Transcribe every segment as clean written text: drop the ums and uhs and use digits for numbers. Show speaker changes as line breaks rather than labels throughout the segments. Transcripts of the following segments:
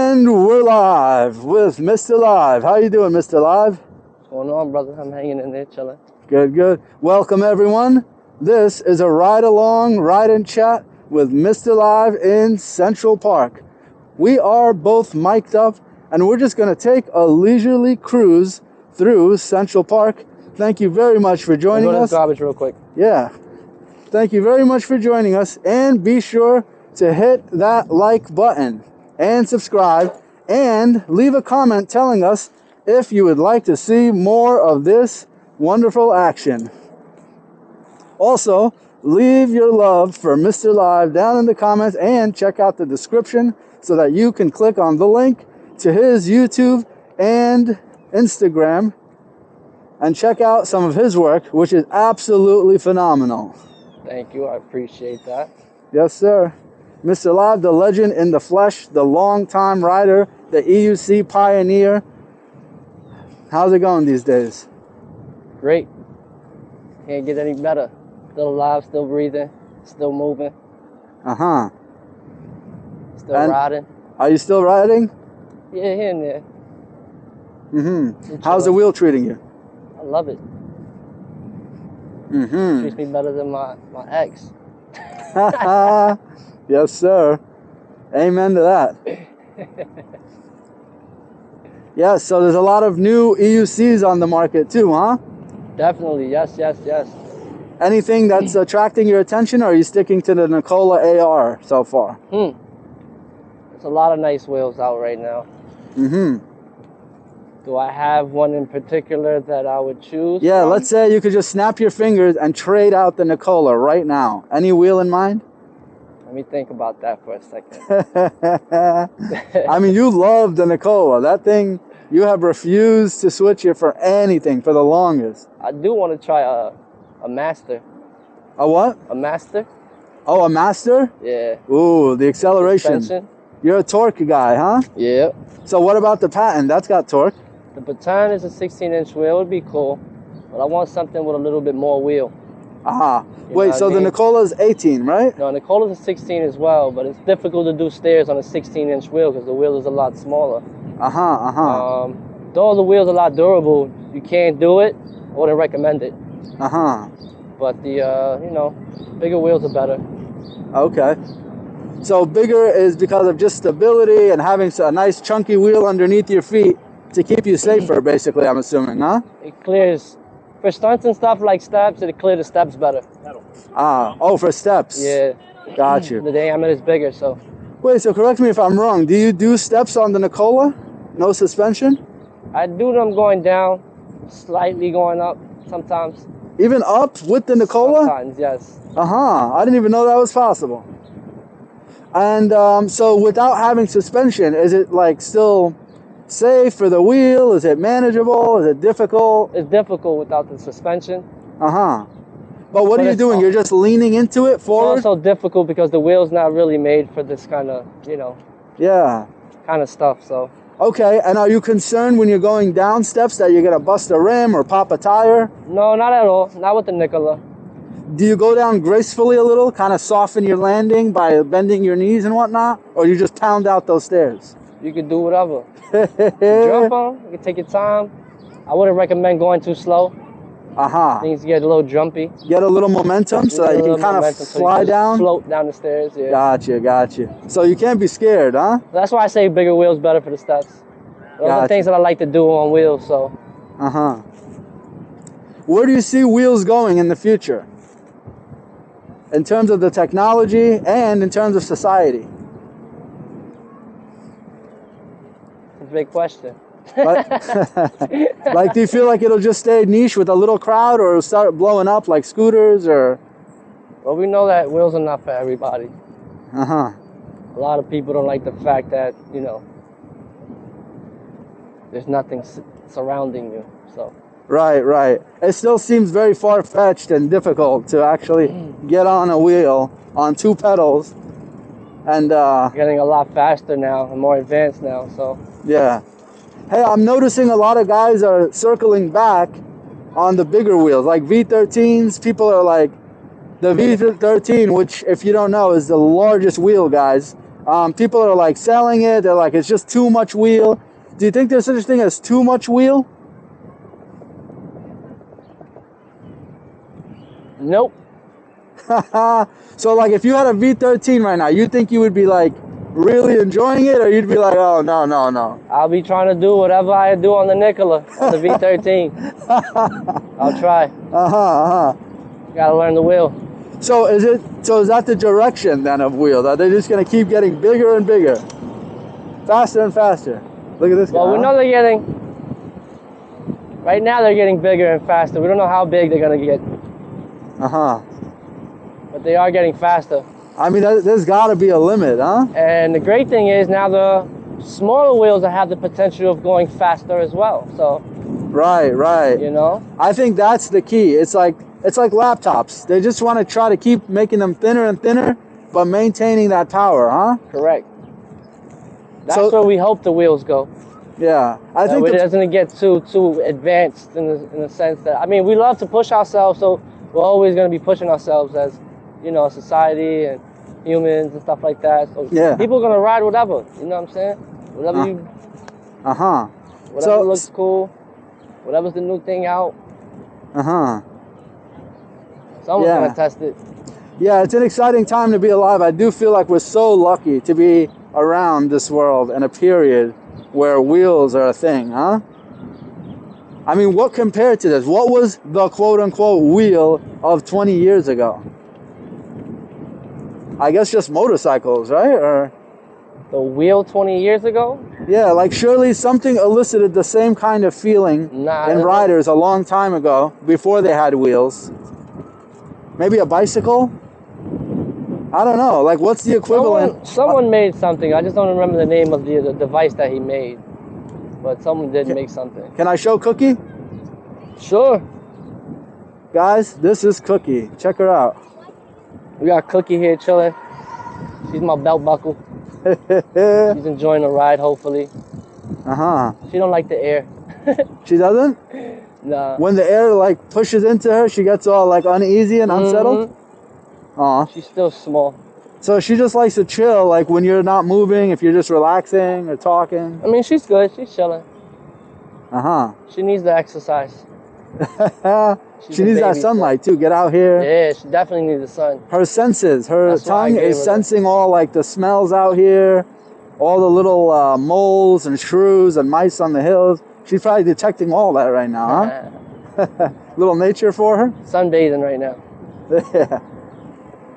And we're live with Mr. Live. How you doing, Mr. Live?
What's going on, brother? I'm hanging in there, chilling.
Good, good. Welcome, everyone. This is a ride-along, ride-and chat with Mr. Live in Central Park. We are both mic'd up, and we're just going to take a leisurely cruise through Central Park. Thank you very much for joining us.
Garbage real quick.
Yeah. Thank you very much for joining us, and be sure to hit that like button and subscribe and leave a comment telling us if you would like to see more of this wonderful action. Also, leave your love for Mr. Live down in the comments and check out the description so that you can click on the link to his YouTube and Instagram and check out some of his work, which is absolutely phenomenal.
Thank you. I appreciate that.
Yes, sir. Mr. Live, the legend in the flesh, the long-time rider, the EUC pioneer. How's it going these days?
Great. Can't get any better. Still alive, still breathing, still moving.
Uh-huh.
Still riding.
Are you still riding?
Yeah, here and there.
Mm-hmm. How's the wheel treating you?
I love it.
Mm-hmm.
Treats me better than my ex.
Yes, sir. Amen to that. Yeah, so there's a lot of new EUCs on the market too, huh?
Definitely, yes, yes, yes.
Anything that's attracting your attention, or are you sticking to the Nikola AR so far?
There's a lot of nice wheels out right now.
Mm-hmm.
Do I have one in particular that I would choose?
Yeah,
from?
let's say you could just snap your fingers and trade out the Nikola right now. Any wheel in mind?
Let me think about that for a second.
I mean, you love the Nikola. That thing, you have refused to switch it for anything for the longest.
I do want to try a master.
A what?
A master?
Oh, a master?
Yeah.
Ooh, the acceleration.
Suspension?
You're a torque guy, huh?
Yeah.
So what about the Patton? That's got torque.
The Patton is a 16-inch wheel. It would be cool, but I want something with a little bit more wheel.
Ah, wait, so the Nikola's 18, right?
No, Nikola's a 16 as well, but it's difficult to do stairs on a 16-inch wheel because the wheel is a lot smaller. Though the wheel's a lot durable, you can't do it. I wouldn't recommend it. But the, bigger wheels are better.
Okay. So bigger is because of just stability and having a nice chunky wheel underneath your feet to keep you safer, basically, I'm assuming, huh?
It clears, for stunts and stuff like steps, it'll clear the steps better.
Ah, oh, for steps.
Yeah.
Got you.
The diameter is bigger, so.
Wait, so correct me if I'm wrong. Do you do steps on the Nikola? No suspension?
I do them going down, slightly going up sometimes.
Even up with the Nikola?
Sometimes, yes.
I didn't even know that was possible. And so without having suspension, is it like still safe for the wheel? Is it manageable? Is it difficult?
It's difficult without the suspension.
But what are you doing? You're just leaning into it forward?
It's also difficult because the wheel's not really made for this kind of,
yeah,
kind of stuff, so.
Okay, and are you concerned when you're going down steps that you're going to bust a rim or pop a tire?
No, not at all. Not with the Nikola.
Do you go down gracefully a little, kind of soften your landing by bending your knees and whatnot? Or you just pound out those stairs?
You can do whatever. Jump on, you can take your time. I wouldn't recommend going too slow. Things get a little jumpy.
Get a little momentum so that you can kind of fly down?
Float down the stairs, yeah.
Gotcha. So you can't be scared, huh?
That's why I say bigger wheels better for the steps. Those are things that I like to do on wheels, so.
Where do you see wheels going in the future? In terms of the technology and in terms of society?
It's a big question.
Like, do you feel like it'll just stay niche with a little crowd, or it'll start blowing up like scooters, or?
Well, we know that wheels are not for everybody.
A
lot of people don't like the fact that, there's nothing surrounding you, so.
Right. It still seems very far-fetched and difficult to actually get on a wheel on two pedals. And
getting a lot faster now and more advanced now, so.
Yeah. Hey, I'm noticing a lot of guys are circling back on the bigger wheels, like V13s. People are like, the V13, which, if you don't know, is the largest wheel, guys. People are like selling it. They're like, it's just too much wheel. Do you think there's such a thing as too much wheel?
Nope.
So like if you had a V13 right now, you think you would be like really enjoying it, or you'd be like, oh no, no, no?
I'll be trying to do whatever I do on the Nikola, on the V13. I'll try. Gotta learn the wheel.
So is that the direction then of wheels? Are they just gonna keep getting bigger and bigger? Faster and faster? Look at this guy.
Well, we know they're getting, right now they're getting bigger and faster. We don't know how big they're gonna get. But they are getting faster.
I mean, there's gotta be a limit, huh?
And the great thing is now the smaller wheels have the potential of going faster as well, so.
Right.
You know?
I think that's the key. It's like laptops. They just want to try to keep making them thinner and thinner, but maintaining that power, huh?
Correct. That's where we hope the wheels go.
Yeah, I think
it doesn't get too advanced in the sense that, I mean, we love to push ourselves, so we're always going to be pushing ourselves as, you know, society and humans and stuff like that. So yeah, people are going to ride whatever, you know what I'm saying? Whatever you... Whatever looks cool. Whatever's the new thing out. Someone's going to test it.
Yeah, it's an exciting time to be alive. I do feel like we're so lucky to be around this world in a period where wheels are a thing, huh? I mean, what compared to this? What was the quote-unquote wheel of 20 years ago? I guess just motorcycles, right? Or
the wheel 20 years ago?
Yeah, like surely something elicited the same kind of feeling in riders a long time ago, before they had wheels. Maybe a bicycle? I don't know. Like, what's the equivalent?
Someone made something. I just don't remember the name of the device that he made. But someone did make something.
Can I show Cookie?
Sure.
Guys, this is Cookie. Check her out.
We got Cookie here chilling. She's my belt buckle. She's enjoying the ride, hopefully. She don't like the air.
She doesn't?
Nah.
When the air like pushes into her, she gets all like uneasy and unsettled? Aw.
She's still small.
So she just likes to chill, like when you're not moving, if you're just relaxing or talking?
I mean, she's good. She's chilling. She needs the exercise.
She needs that sunlight too. Get out here.
Yeah, she definitely needs the sun.
Her senses, her tongue is sensing all like the smells out here, all the little moles and shrews and mice on the hills. She's probably detecting all that right now, huh? Little nature for her.
Sunbathing right now.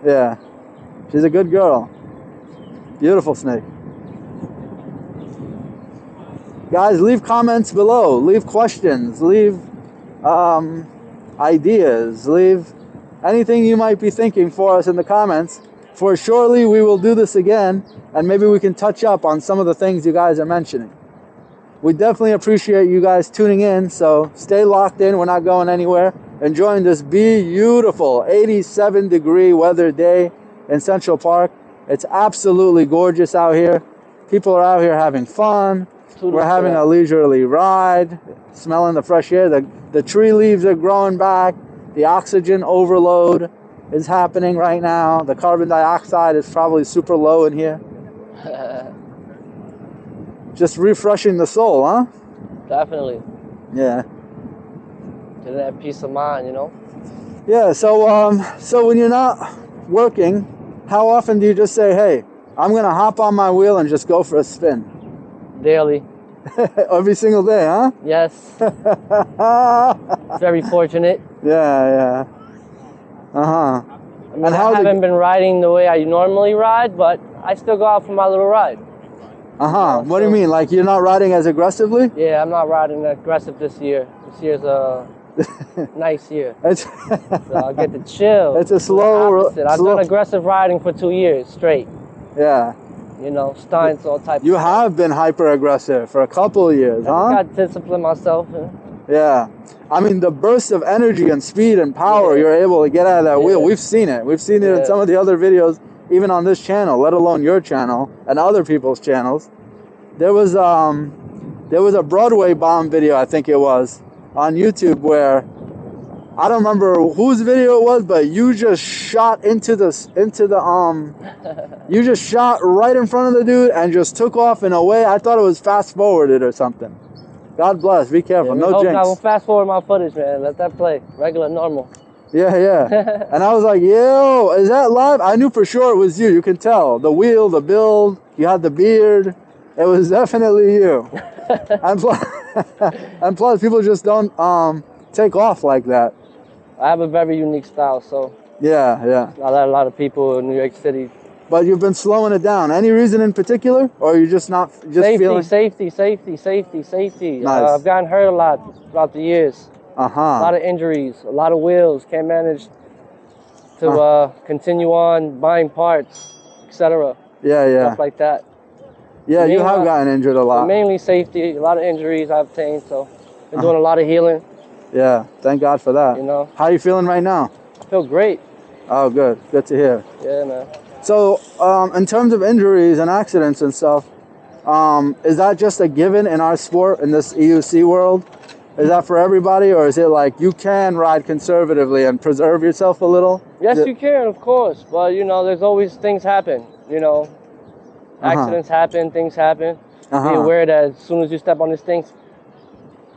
Yeah. She's a good girl. Beautiful snake. Guys, leave comments below. Leave questions. Leave ideas. Leave anything you might be thinking for us in the comments. For surely we will do this again, and maybe we can touch up on some of the things you guys are mentioning. We definitely appreciate you guys tuning in, so stay locked in. We're not going anywhere. Enjoying this beautiful 87-degree weather day in Central Park. It's absolutely gorgeous out here. People are out here having fun. We're having a leisurely ride, smelling the fresh air. The tree leaves are growing back. The oxygen overload is happening right now. The carbon dioxide is probably super low in here. Just refreshing the soul, huh?
Definitely.
Yeah.
Getting that peace of mind, you know?
Yeah, so when you're not working, how often do you just say, hey, I'm going to hop on my wheel and just go for a spin?
Daily.
Every single day, huh?
Yes. Very fortunate.
Yeah. I
mean, I haven't been riding the way I normally ride, but I still go out for my little ride.
What do you mean? Like you're not riding as aggressively?
Yeah, I'm not riding aggressive this year. This year's a nice year. So I'll get to chill.
It's a slow...
I've done aggressive riding for 2 years straight.
Yeah.
You know, stunts, all types
You have been hyper-aggressive for a couple of years, huh?
I got to discipline myself.
Yeah. I mean, the burst of energy and speed and power you're able to get out of that wheel, we've seen it. We've seen it in some of the other videos, even on this channel, let alone your channel and other people's channels. There was a Broadway bomb video, I think it was, on YouTube where I don't remember whose video it was, but you just shot you just shot right in front of the dude and just took off in a way. I thought it was fast forwarded or something. God bless. Be careful.
Yeah,
no jinx.
I will fast forward my footage, man. Let that play. Regular, normal.
Yeah, yeah. And I was like, yo, is that live? I knew for sure it was you. You can tell. The wheel, the build, you had the beard. It was definitely you. and plus, people just don't take off like that.
I have a very unique style, so.
Yeah, yeah.
I let a lot of people in New York City.
But you've been slowing it down. Any reason in particular? Or are you just not feeling?
Safety.
Nice.
I've gotten hurt a lot throughout the years. A lot of injuries, a lot of wheels. Can't manage to continue on buying parts, etc.
Yeah, yeah.
Stuff like that.
Yeah, you have gotten injured a lot.
Mainly safety. A lot of injuries I've obtained, so been doing a lot of healing.
Yeah, thank God for that.
You know.
How are you feeling right now?
I feel great.
Oh, good. Good to hear.
Yeah, man.
So, in terms of injuries and accidents and stuff, is that just a given in our sport, in this EUC world? Is that for everybody, or is it like you can ride conservatively and preserve yourself a little?
Yes, you can, of course. But, you know, there's always things happen, you know. Accidents happen, things happen. Be aware that as soon as you step on these things,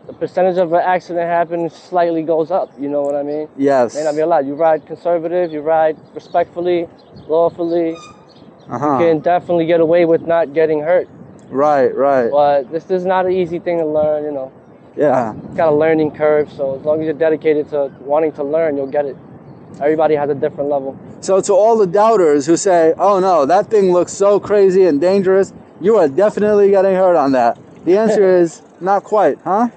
the percentage of an accident happening slightly goes up, you know what I mean?
Yes.
May not be a lot. You ride conservative, you ride respectfully, lawfully. You can definitely get away with not getting hurt.
Right, right.
But this is not an easy thing to learn, you know.
Yeah.
It's got a learning curve, so as long as you're dedicated to wanting to learn, you'll get it. Everybody has a different level.
So to all the doubters who say, oh no, that thing looks so crazy and dangerous, you are definitely getting hurt on that. The answer is not quite, huh?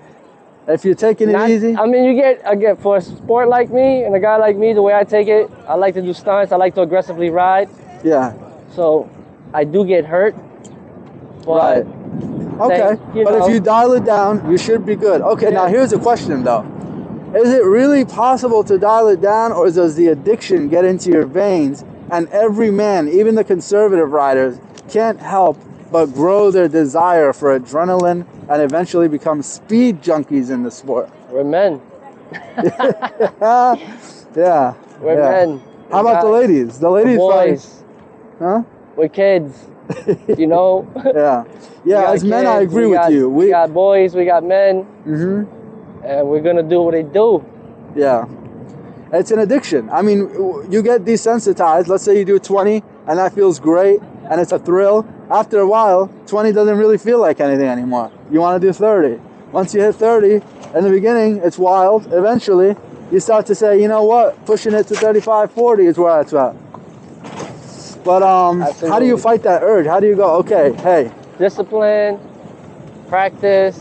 If you're taking it easy?
I mean, I get for a sport like me and a guy like me, the way I take it, I like to do stunts, I like to aggressively ride.
Yeah.
So I do get hurt.
But okay, but if you dial it down, you should be good. Okay, now here's a question though. Is it really possible to dial it down, or does the addiction get into your veins and every man, even the conservative riders, can't help but grow their desire for adrenaline and eventually become speed junkies in the sport?
We're men.
Yeah.
We're men.
How about the ladies? The ladies,
boys.
Huh?
We're kids. You know.
Yeah. Yeah. As men, I agree with you.
We got boys. We got men. And we're gonna do what they do.
Yeah. It's an addiction. I mean, you get desensitized. Let's say you do 20, and that feels great, and it's a thrill. After a while, 20 doesn't really feel like anything anymore. You want to do 30. Once you hit 30, in the beginning, it's wild. Eventually, you start to say, you know what? Pushing it to 35, 40 is where it's at. But how do you fight that urge? How do you go, okay, hey.
Discipline, practice.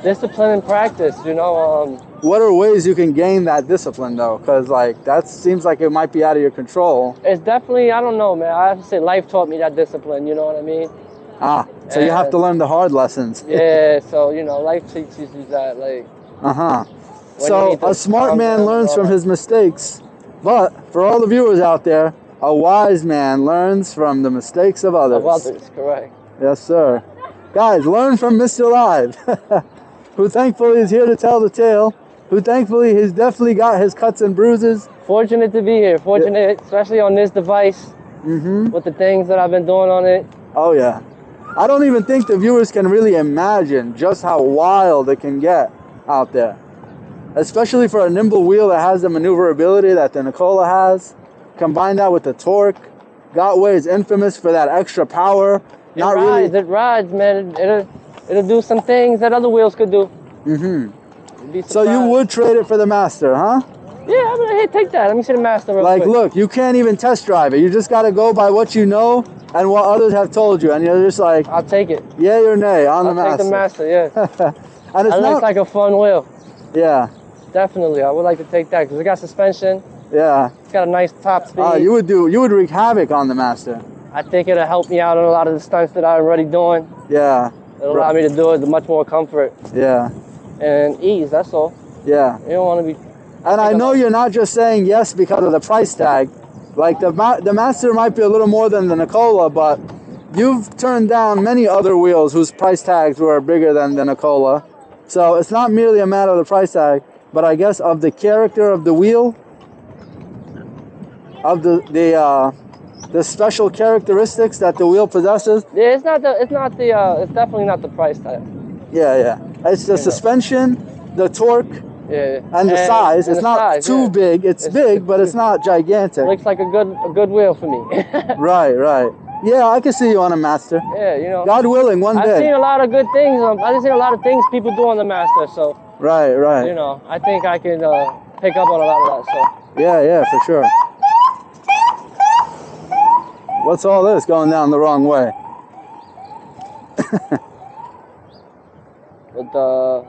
Discipline and practice, you know.
What are ways you can gain that discipline, though? Because, like, that seems like it might be out of your control.
It's definitely, I don't know, man. I have to say life taught me that discipline, you know what I mean?
So you have to learn the hard lessons.
Yeah, so, you know, life teaches you that, like...
So a smart man learns from his mistakes, but for all the viewers out there, a wise man learns from the mistakes of others.
Of others, correct.
Yes, sir. Guys, learn from Mr. Live, who thankfully is here to tell the tale, who thankfully has definitely got his cuts and bruises.
Fortunate to be here. Fortunate, especially on this device, with the things that I've been doing on it.
Oh, yeah. I don't even think the viewers can really imagine just how wild it can get out there. Especially for a nimble wheel that has the maneuverability that the Nikola has. Combine that with the torque. Gotway is infamous for that extra power.
It rides, man. It'll do some things that other wheels could do.
So you would trade it for the Master, huh?
Yeah, I'm gonna, hey, take that. Let me see the Master real quick.
Look, you can't even test drive it. You just got to go by what you know and what others have told you. And you're just like...
I'll take it.
Yay or nay on the Master.
I'll take the Master, yeah.
And it
looks like a fun wheel.
Yeah.
Definitely, I would like to take that because it got suspension.
Yeah.
It's got a nice top speed.
You would wreak havoc on the Master.
I think it'll help me out on a lot of the stunts that I'm already doing.
Yeah.
It'll allow me to do it with much more comfort.
Yeah.
And ease, that's all.
Yeah.
You don't want to be...
And I know you're not just saying yes because of the price tag. Like, the Master might be a little more than the Nikola, but you've turned down many other wheels whose price tags were bigger than the Nikola So it's not merely a matter of the price tag, but I guess of the character of the wheel, of the special characteristics that the wheel possesses.
Yeah, it's definitely not the price tag.
Yeah. It's the suspension, the torque, and the size. It's not too big. It's big, but it's not gigantic.
Looks like a good wheel for me.
Right. Yeah, I can see you on a Master.
Yeah, you know.
God willing, one day.
I've seen a lot of good things. I've seen a lot of things people do on the Master. So.
Right.
You know, I think I can pick up on a lot of that. So.
Yeah, for sure. What's all this going down the wrong way?
the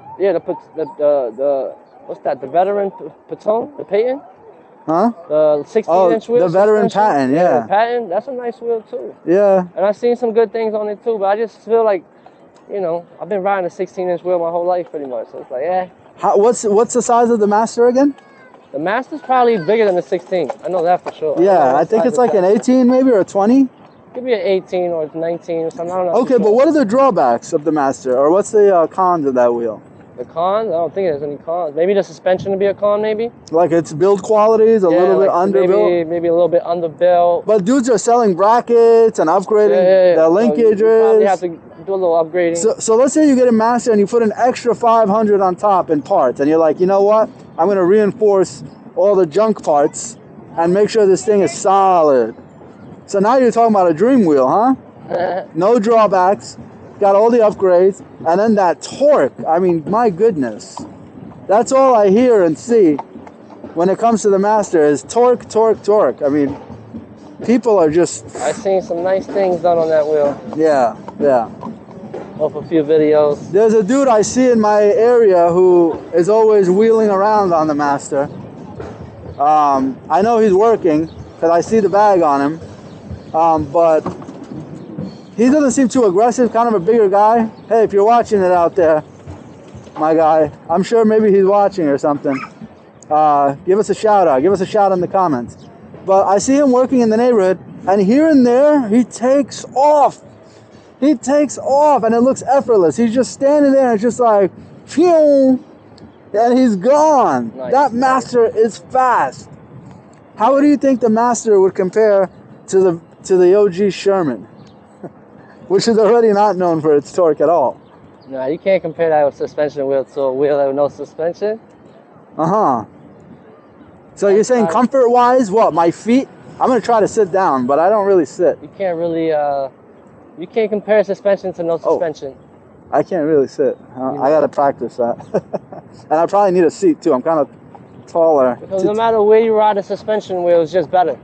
what's that? The veteran patton, the patton.
Huh?
The 16-inch wheel.
The veteran patton, yeah.
The patton, that's a nice wheel too.
Yeah.
And I've seen some good things on it too, but I just feel like, you know, I've been riding a 16-inch wheel my whole life pretty much. So it's like, yeah.
What's the size of the Master again?
The Master's probably bigger than the 16. I know that for sure.
Yeah, I think it's like an 18 maybe or a 20.
Could be an 18 or 19 or something. I don't know.
Okay, but what are the drawbacks of the Master, or what's the cons of that wheel?
The cons? I don't think there's any cons. Maybe the suspension would be a con, maybe.
Like its build quality is a little bit underbuilt.
Maybe a little bit underbuilt.
But dudes are selling brackets and upgrading the linkages.
So you probably have to do a little upgrading.
So let's say you get a Master and you put an extra 500 on top in parts, and you're like, you know what? I'm going to reinforce all the junk parts and make sure this thing is solid. So now you're talking about a dream wheel, huh? No drawbacks, got all the upgrades, and then that torque. I mean, my goodness. That's all I hear and see when it comes to the Master is torque. I mean, people are just...
I've seen some nice things done on that wheel.
Yeah.
Off a few videos.
There's a dude I see in my area who is always wheeling around on the Master. I know he's working because I see the bag on him. But he doesn't seem too aggressive, kind of a bigger guy. Hey, if you're watching it out there, my guy, I'm sure maybe he's watching or something. Give us a shout out. Give us a shout in the comments. But I see him working in the neighborhood, and here and there, he takes off. And it looks effortless. He's just standing there and it's just like, phew, and he's gone. Nice. That Master is fast. How do you think the Master would compare to the OG Sherman, which is already not known for its torque at all?
No, you can't compare that with suspension wheel to a wheel with no suspension.
So you're saying comfort-wise, what, my feet? I'm going to try to sit down, but I don't really sit.
You can't really, you can't compare suspension to no suspension.
I can't really sit. I got to practice that. And I probably need a seat, too. I'm kind of taller.
Because no matter where you ride a suspension wheel, it's just better.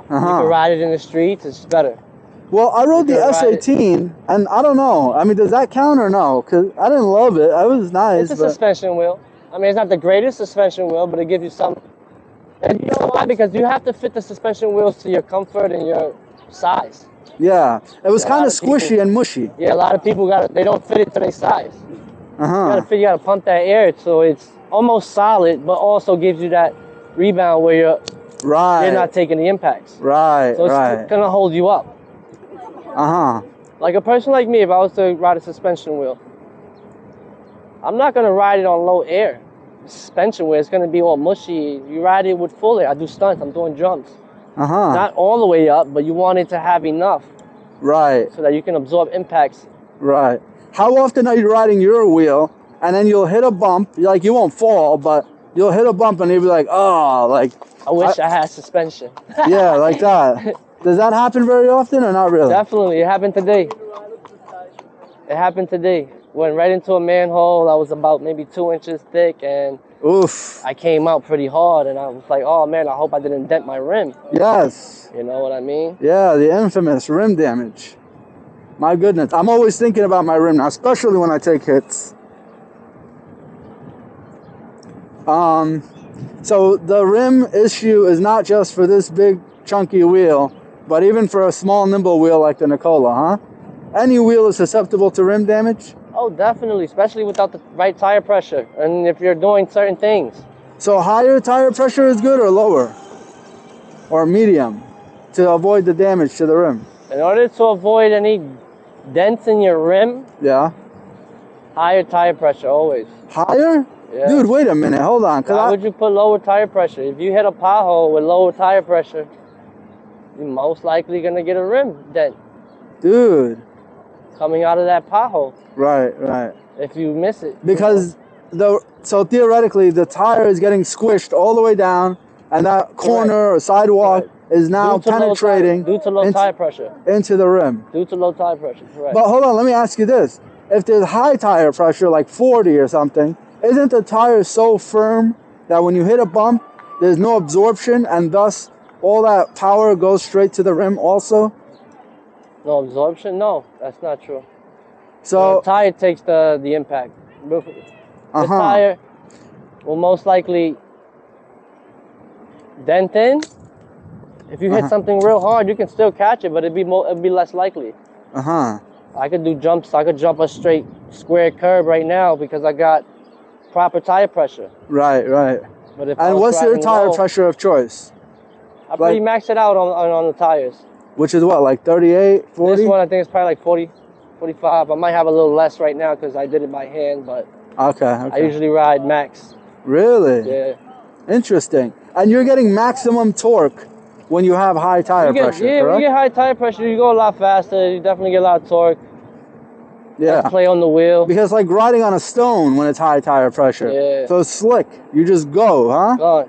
You can ride it in the streets, it's better.
Well, I rode the S18, and I don't know. I mean, does that count or no? Because I didn't love it. It was nice.
It's a suspension wheel. I mean, it's not the greatest suspension wheel, but it gives you some. And you know why? Because you have to fit the suspension wheels to your comfort and your size.
Yeah, it was kind of squishy and mushy.
Yeah, a lot of people they don't fit it to their size. You gotta pump that air so it's almost solid, but also gives you that rebound where you're not taking the impacts. So it's gonna hold you up. Like a person like me, if I was to ride a suspension wheel, I'm not gonna ride it on low air. Suspension wheel, it's gonna be all mushy. You ride it with full air. I do stunts, I'm doing jumps. Not all the way up, but you want it to have enough. So that you can absorb impacts.
How often are you riding your wheel and then you'll hit a bump, like you won't fall, but you'll hit a bump and you'll be like, oh, like...
I wish I had suspension.
Yeah, like that. Does that happen very often or not really?
Definitely, it happened today. Went right into a manhole. I was about maybe 2 inches thick and I came out pretty hard and I was like, oh man, I hope I didn't dent my rim.
Yes.
You know what I mean?
Yeah, the infamous rim damage. My goodness, I'm always thinking about my rim now, especially when I take hits. So the rim issue is not just for this big chunky wheel, but even for a small nimble wheel like the Nikola, huh? Any wheel is susceptible to rim damage?
Oh, definitely, especially without the right tire pressure and if you're doing certain things.
So higher tire pressure is good or lower? Or medium to avoid the damage to the rim?
In order to avoid any dents in your rim, Higher tire pressure, always.
Higher?
Yeah.
Dude, wait a minute. Hold on.
Why would you put lower tire pressure? If you hit a pothole with lower tire pressure, you're most likely going to get a rim dent.
Dude.
Coming out of that pothole.
Right, right.
If you miss it.
Because, so theoretically, the tire is getting squished all the way down, and that corner or sidewalk is now penetrating
due to low tire pressure
into the rim.
Due to low tire pressure, correct.
But hold on, let me ask you this. If there's high tire pressure, like 40 or something, isn't the tire so firm that when you hit a bump, there's no absorption, and thus all that power goes straight to the rim also?
No absorption? No, that's not true.
So
the tire takes the impact. The tire will most likely dent in. If you hit something real hard, you can still catch it, but it'd be less likely. I could do jumps. I could jump a straight square curb right now because I got proper tire pressure.
Right, right.
But if
and what's your tire pressure of choice?
I pretty maxed it out on the tires.
Which is what, like 38, 40?
This one I think is probably like 40, 45. I might have a little less right now because I did it by hand, but
okay.
I usually ride max.
Really?
Yeah.
Interesting. And you're getting maximum torque when you have high tire pressure,
yeah,
correct?
when you get high tire pressure, you go a lot faster. You definitely get a lot of torque.
Yeah.
Let's play on the wheel.
Because like riding on a stone when it's high tire pressure.
Yeah.
So it's slick. You just go, huh?
Go.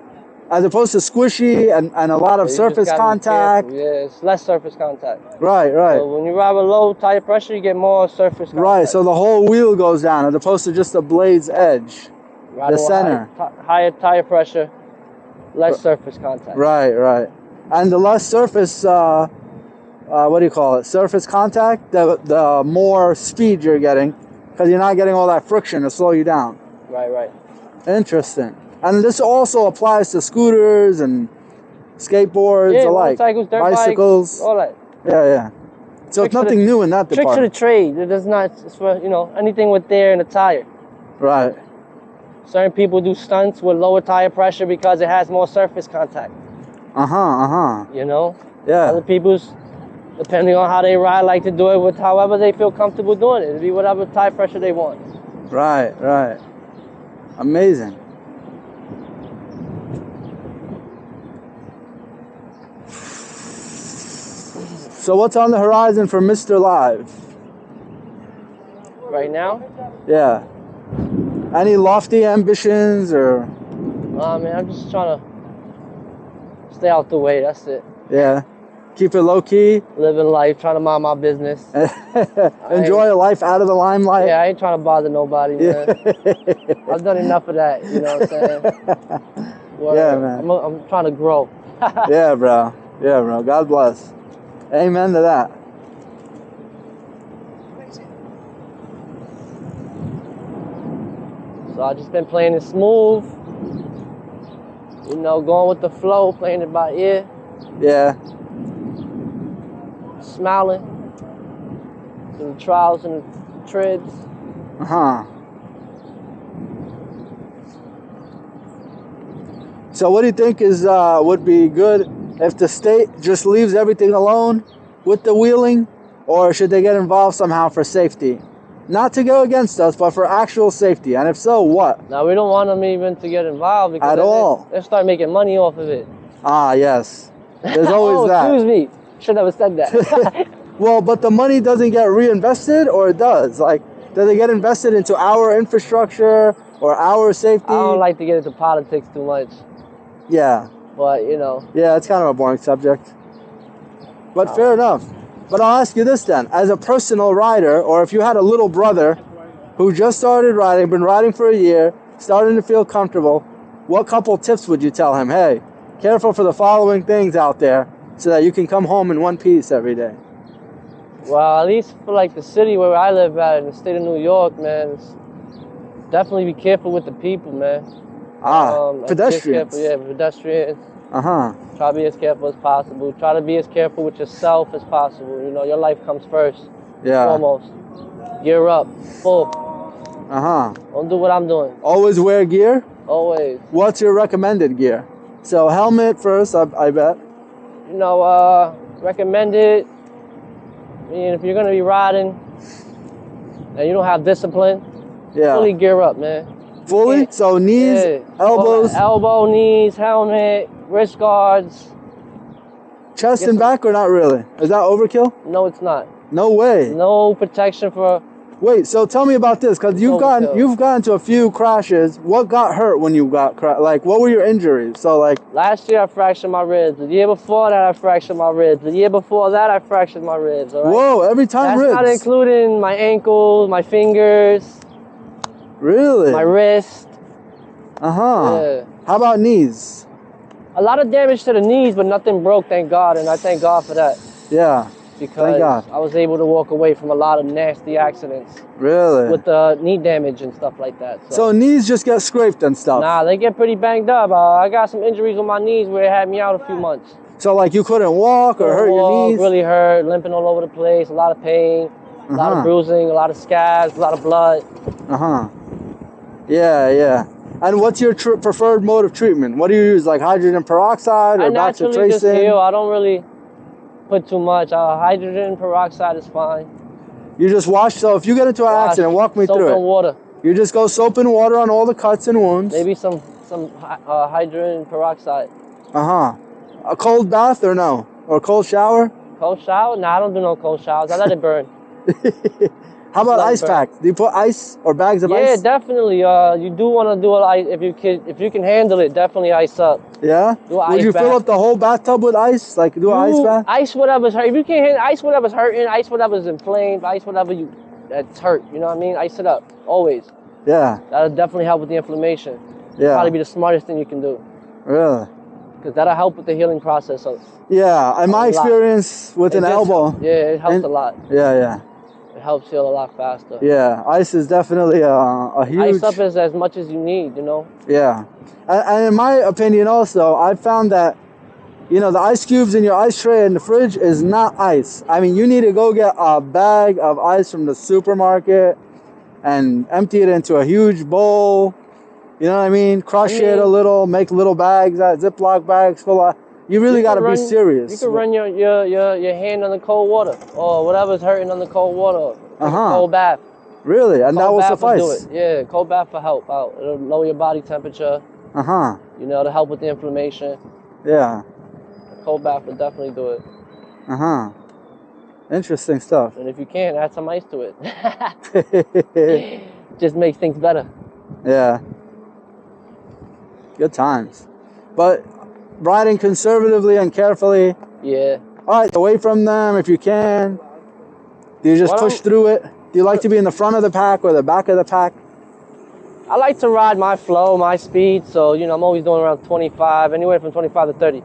As opposed to squishy and a lot of surface contact.
Yeah, it's less surface contact.
Right, right.
So when you ride with low tire pressure, you get more surface contact.
Right, so the whole wheel goes down as opposed to just the blade's edge. The center.
Higher tire pressure, less surface contact.
Right, right. And the less surface, what do you call it? Surface contact, the more speed you're getting because you're not getting all that friction to slow you down.
Right, right.
Interesting. And this also applies to scooters and skateboards alike.
Motorcycles, dirt
bicycles.
Bikes, all that.
Yeah, yeah. So it's nothing new in that department.
Tricks of the trade. It does not, it's for, anything with air in the tire.
Right.
Certain people do stunts with lower tire pressure because it has more surface contact. You know?
Yeah.
Other people's, depending on how they ride, like to do it with however they feel comfortable doing it. It'll be whatever tire pressure they want.
Right, right. Amazing. So what's on the horizon for Mr. Live?
Right now?
Yeah. Any lofty ambitions or?
Man, I'm just trying to stay out the way, that's it.
Yeah. Keep it low key.
Living life, trying to mind my business.
Enjoy a life out of the limelight.
Yeah, I ain't trying to bother nobody, man. I've done enough of that, you know what I'm saying?
Yeah, man.
I'm trying to grow.
Yeah, bro. Yeah, bro. God bless. Amen to that.
So I just been playing it smooth. Going with the flow, playing it by ear.
Yeah.
Smiling through the trials and the treads.
So what do you think is would be good if the state just leaves everything alone with the wheeling, or should they get involved somehow for safety? Not to go against us, but for actual safety. And if so, what?
Now, we don't want them even to get involved because they start making money off of it.
Ah, yes. There's always that.
Excuse me. Should never said that.
Well, but the money doesn't get reinvested, or it does? Like, does it get invested into our infrastructure or our safety?
I don't like to get into politics too much.
Yeah.
But,
Yeah, it's kind of a boring subject. But fair enough. But I'll ask you this then. As a personal rider, or if you had a little brother who just started riding, been riding for a year, starting to feel comfortable, what couple tips would you tell him? Hey, careful for the following things out there so that you can come home in one piece every day.
Well, at least for like the city where I live at in the state of New York, man, definitely be careful with the people, man.
Pedestrians.
Pedestrians. Try to be as careful as possible. Try to be as careful with yourself as possible. Your life comes first.
Yeah.
Foremost. Gear up. Full. Don't do what I'm doing.
Always wear gear?
Always.
What's your recommended gear? So helmet first, I bet.
Recommended. If you're going to be riding and you don't have discipline,
Yeah.
Fully gear up, man.
Fully? So knees, elbows,
elbow, knees, helmet, wrist guards.
Chest and back, or not really? Is that overkill?
No, it's not.
No way.
No protection for.
Wait, so tell me about this, because you've gotten to a few crashes. What got hurt when you got like, what were your injuries? So like,
last year I fractured my ribs. The year before that I fractured my ribs. The year before that I fractured my ribs. All right?
Whoa! Every time ribs.
That's not including my ankles, my fingers.
Really?
My wrist.
Yeah. How about knees?
A lot of damage to the knees, but nothing broke, thank God, and I thank God for that.
Yeah.
Because I was able to walk away from a lot of nasty accidents.
Really?
With the knee damage and stuff like that.
So knees just get scraped and stuff?
Nah, they get pretty banged up. I got some injuries with my knees where it had me out a few months.
So like you couldn't walk or hurt your knees?
Really hurt, limping all over the place, a lot of pain, a lot of bruising, a lot of scabs, a lot of blood.
Yeah. And what's your preferred mode of treatment? What do you use, like hydrogen peroxide or back to tracing? I naturally just heal.
I don't really put too much. Hydrogen peroxide is fine.
You just wash. So if you get into an accident, walk me through it.
Soap and water.
You just go soap and water on all the cuts and wounds.
Maybe some hydrogen peroxide.
A cold bath or no? Or cold shower?
Cold shower? Nah, I don't do no cold showers. I let it burn.
How about ice packs? Do you put ice or bags of ice?
Yeah, definitely. You do want to do it if you can handle it. Definitely ice up.
Yeah. Would you fill up the whole bathtub with ice? Like do an ice bath?
Ice whatever's hurt. If you can't handle ice, whatever's hurting. Ice whatever's inflamed. Ice whatever that's hurt. You know what I mean? Ice it up always.
Yeah.
That'll definitely help with the inflammation.
Yeah.
Probably be the smartest thing you can do.
Really?
Because that'll help with the healing process.
Yeah. In my experience with an elbow.
Yeah, it helps a lot.
Yeah.
It helps heal a lot faster.
Yeah, ice is definitely a huge...
Ice up is as much as you need, you know?
Yeah. And in my opinion also, I found that, you know, the ice cubes in your ice tray in the fridge is not ice. I mean, you need to go get a bag of ice from the supermarket and empty it into a huge bowl. You know what I mean? Crush it a little, make little bags, Ziploc bags full of... You really got to be serious.
You can run your hand on the cold water or whatever's hurting on the cold water. Like a cold bath.
Really? And that will suffice?
Will do it. Yeah, cold bath will help out. It'll lower your body temperature. You know, to help with the inflammation.
Yeah.
A cold bath will definitely do it.
Interesting stuff.
And if you can't, add some ice to it. Just makes things better.
Yeah. Good times. But riding conservatively and carefully.
Yeah.
All right, away from them if you can. Do you just push through it? Do you like to be in the front of the pack or the back of the pack?
I like to ride my flow, my speed. So, you know, I'm always doing around 25, anywhere from 25 to 30.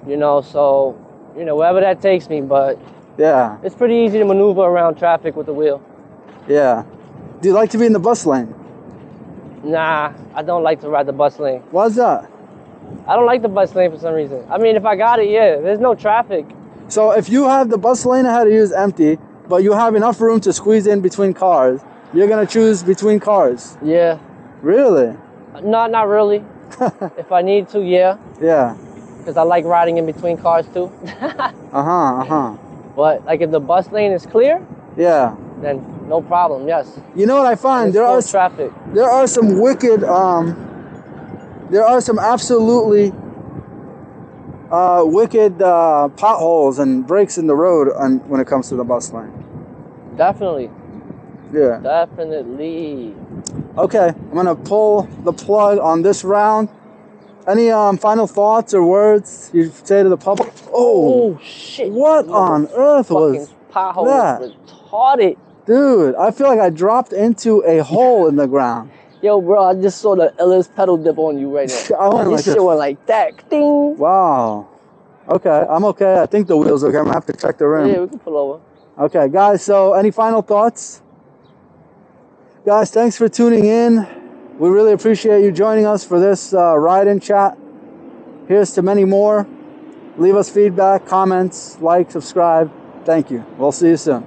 You know, so, you know, wherever that takes me. But
yeah, it's
pretty easy to maneuver around traffic with the wheel.
Yeah. Do you like to be in the bus lane?
Nah, I don't like to ride the bus lane.
Why's that?
I don't like the bus lane for some reason. I mean, if I got it, yeah. There's no traffic.
So if you have the bus lane ahead of you is empty, but you have enough room to squeeze in between cars, you're going to choose between cars?
Yeah.
Really?
Not really. If I need to, yeah.
Yeah.
Because I like riding in between cars too. But like if the bus lane is clear,
yeah,
then no problem. Yes.
You know what I find? There are
traffic.
There are some wicked. There are some absolutely wicked potholes and breaks in the road when it comes to the bus lane.
Definitely.
Yeah.
Definitely.
Okay, I'm gonna pull the plug on this round. Any final thoughts or words you say to the public?
Oh shit!
What on earth was
pothole
that?
Was retarded.
Dude, I feel like I dropped into a hole in the ground.
Yo, bro, I just saw the illest pedal dip on you right now. This shit went like that. Ding.
Wow. Okay, I'm okay. I think the wheel's okay. I'm gonna have to check the rim.
Yeah, we can pull over.
Okay, guys. So, any final thoughts? Guys, thanks for tuning in. We really appreciate you joining us for this ride-in chat. Here's to many more. Leave us feedback, comments, like, subscribe. Thank you. We'll see you soon.